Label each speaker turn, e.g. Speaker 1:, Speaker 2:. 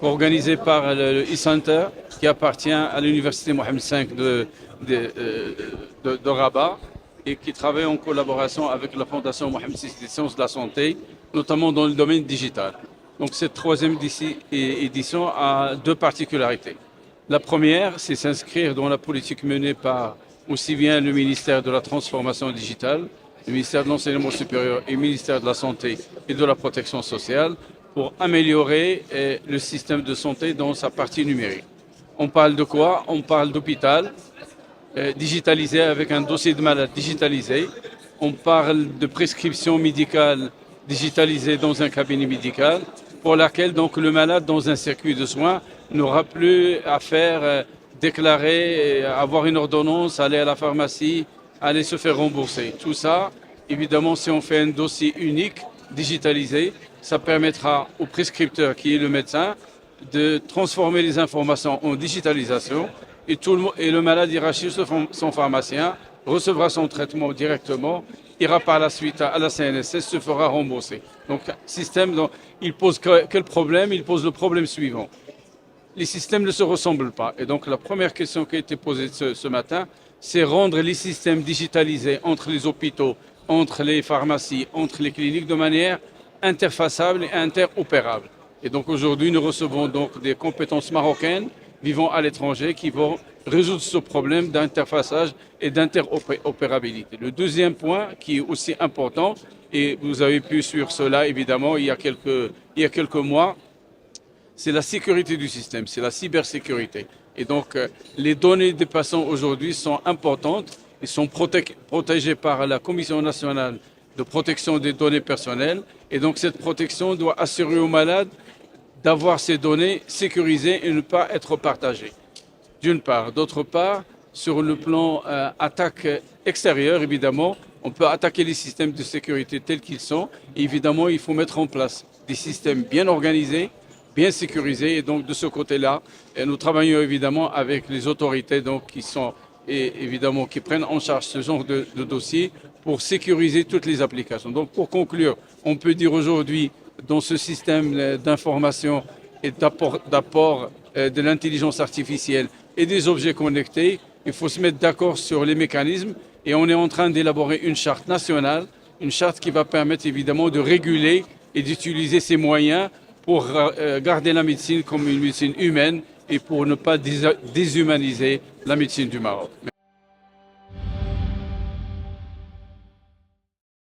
Speaker 1: organisé par le e-Center qui appartient à l'Université Mohammed V de Rabat et qui travaille en collaboration avec la Fondation Mohammed VI des sciences de la santé, notamment dans le domaine digital. Donc cette troisième édition a deux particularités. La première, c'est s'inscrire dans la politique menée par aussi bien le ministère de la Transformation digitale, le ministère de l'Enseignement supérieur et le ministère de la Santé et de la Protection sociale pour améliorer le système de santé dans sa partie numérique. On parle de quoi? On parle d'hôpital digitalisé avec un dossier de malade digitalisé. On parle de prescription médicale digitalisée dans un cabinet médical pour laquelle donc le malade dans un circuit de soins n'aura plus à faire déclarer, avoir une ordonnance, aller à la pharmacie, aller se faire rembourser. Tout ça, évidemment, si on fait un dossier unique, digitalisé, ça permettra au prescripteur qui est le médecin de transformer les informations en digitalisation et le malade ira chez son pharmacien, recevra son traitement directement, ira par la suite à la CNSS, se fera rembourser. Donc, système, il pose quel problème? Il pose le problème suivant. Les systèmes ne se ressemblent pas. Et donc, la première question qui a été posée ce matin, c'est rendre les systèmes digitalisés entre les hôpitaux, entre les pharmacies, entre les cliniques de manière interfaçable et interopérable. Et donc, aujourd'hui, nous recevons donc des compétences marocaines vivant à l'étranger qui vont résoudre ce problème d'interfaçage et d'interopérabilité. Le deuxième point qui est aussi important, et vous avez pu suivre cela évidemment il y a quelques mois, c'est la sécurité du système, c'est la cybersécurité. Et donc les données des patients aujourd'hui sont importantes, ils sont protégés par la Commission nationale de protection des données personnelles et donc cette protection doit assurer aux malades d'avoir ces données sécurisées et ne pas être partagées. D'une part. D'autre part, sur le plan attaque extérieure, évidemment, on peut attaquer les systèmes de sécurité tels qu'ils sont. Et évidemment, il faut mettre en place des systèmes bien organisés, bien sécurisés. Et donc, de ce côté-là, nous travaillons évidemment avec les autorités donc, qui prennent en charge ce genre de dossier pour sécuriser toutes les applications. Donc, pour conclure, on peut dire aujourd'hui, dans ce système d'information et d'apport de l'intelligence artificielle et des objets connectés, il faut se mettre d'accord sur les mécanismes et on est en train d'élaborer une charte nationale, une charte qui va permettre évidemment de réguler et d'utiliser ces moyens pour garder la médecine comme une médecine humaine et pour ne pas déshumaniser la médecine du Maroc.